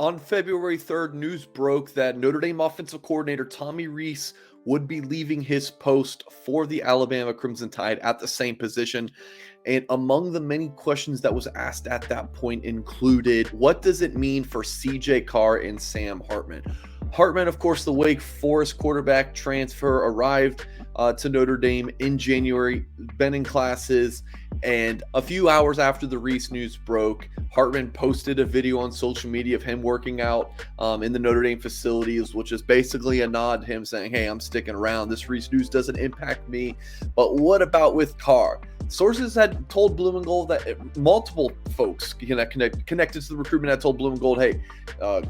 On February 3rd, news broke that Notre Dame offensive coordinator Tommy Rees would be leaving his post for the Alabama Crimson Tide at the same position. And among the many questions that was asked at that point included, what does it mean for CJ Carr and Sam Hartman? Hartman, of course, the Wake Forest quarterback transfer, arrived to Notre Dame in January, been in classes, and a few hours after the Rees news broke, Hartman posted a video on social media of him working out in the Notre Dame facilities, which is basically a nod to him saying, hey, I'm sticking around. This Rees news doesn't impact me. But what about with Carr? Sources had told Blue and Gold that multiple folks connected to the recruitment had told Blue and Gold, hey,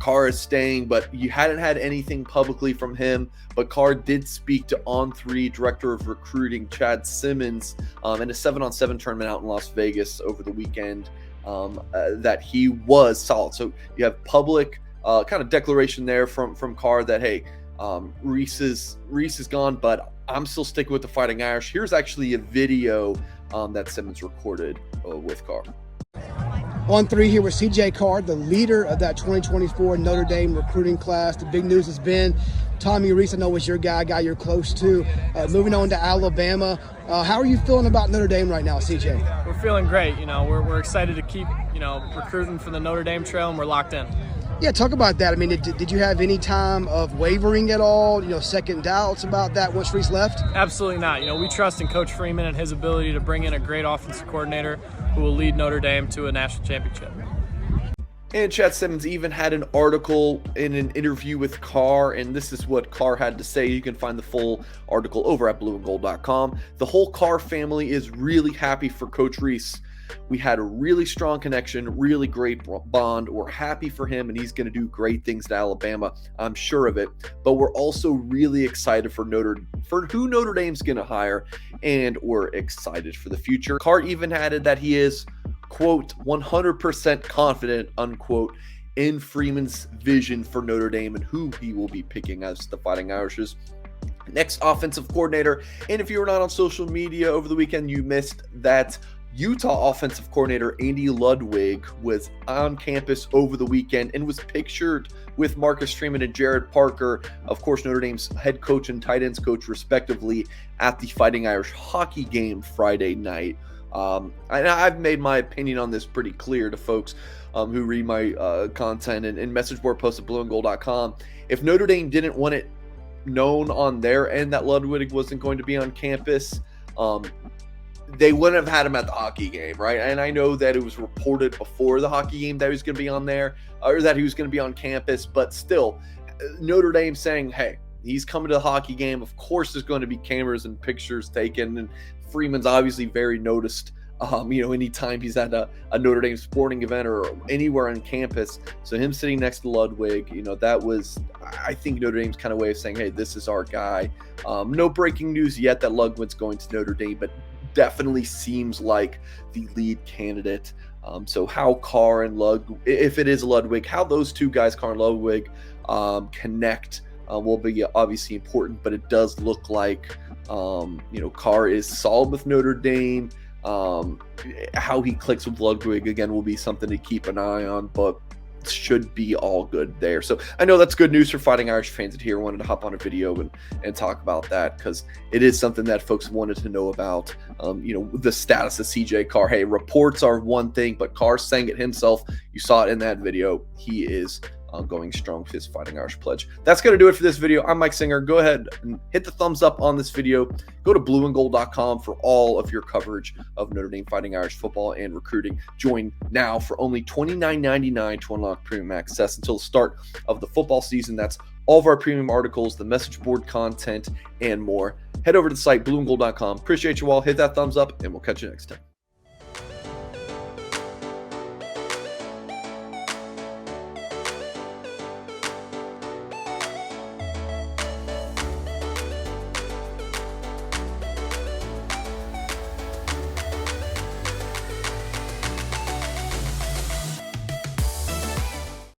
Carr is staying, but you hadn't had anything publicly from him. But Carr did speak to On3 Director of Recruiting Chad Simmons in a 7-on-7 tournament out in Las Vegas over the weekend that he was solid. So you have public kind of declaration there from Carr that, hey, Rees is gone, but I'm still sticking with the Fighting Irish. Here's actually a video that Simmons recorded with Carr. On 3 here with CJ Carr, the leader of that 2024 Notre Dame recruiting class. The big news has been Tommy Rees, I know was your guy you're close to, moving on to Alabama. How are you feeling about Notre Dame right now, CJ? We're feeling great. We're excited to keep, recruiting for the Notre Dame trail, and we're locked in. Yeah, talk about that. I mean, did you have any time of wavering at all, second doubts about that once Rees left? Absolutely not. We trust in Coach Freeman and his ability to bring in a great offensive coordinator who will lead Notre Dame to a national championship. And Chad Simmons even had an article in an interview with Carr, and this is what Carr had to say. You can find the full article over at blueandgold.com. The whole Carr family is really happy for Coach Rees. We had a really strong connection, really great bond. We're happy for him, and he's going to do great things at Alabama. I'm sure of it. But we're also really excited for who Notre Dame's going to hire, and we're excited for the future. Carr even added that he is, quote, 100% confident, unquote, in Freeman's vision for Notre Dame and who he will be picking as the Fighting Irish's next offensive coordinator. And if you were not on social media over the weekend, you missed that Utah offensive coordinator Andy Ludwig was on campus over the weekend and was pictured with Marcus Freeman and Jared Parker, of course, Notre Dame's head coach and tight ends coach, respectively, at the Fighting Irish hockey game Friday night. And I've made my opinion on this pretty clear to folks who read my content and message board posts at blueandgold.com. If Notre Dame didn't want it known on their end that Ludwig wasn't going to be on campus, they wouldn't have had him at the hockey game, right? And I know that it was reported before the hockey game that he was going to be on there, or that he was going to be on campus, but still, Notre Dame saying, hey, he's coming to the hockey game. Of course, there's going to be cameras and pictures taken, and Freeman's obviously very noticed, anytime he's at a Notre Dame sporting event or anywhere on campus. So him sitting next to Ludwig, that was, I think, Notre Dame's kind of way of saying, hey, this is our guy. No breaking news yet that Ludwig's going to Notre Dame, but definitely seems like the lead candidate. So how Carr and Ludwig, if it is Ludwig, how those two guys, Carr and Ludwig, connect will be obviously important, but it does look like, Carr is solid with Notre Dame. How he clicks with Ludwig, again, will be something to keep an eye on, but should be all good there. So I know that's good news for Fighting Irish fans here. Wanted to hop on a video and talk about that because it is something that folks wanted to know about. The status of CJ Carr. Hey, reports are one thing, but Carr saying it himself. You saw it in that video. He is going strong with his Fighting Irish pledge. That's going to do it for this video. I'm Mike Singer. Go ahead and hit the thumbs up on this video. Go to blueandgold.com for all of your coverage of Notre Dame Fighting Irish football and recruiting. Join now for only $29.99 to unlock premium access until the start of the football season. That's all of our premium articles, the message board content, and more. Head over to the site, blueandgold.com. Appreciate you all. Hit that thumbs up, and we'll catch you next time.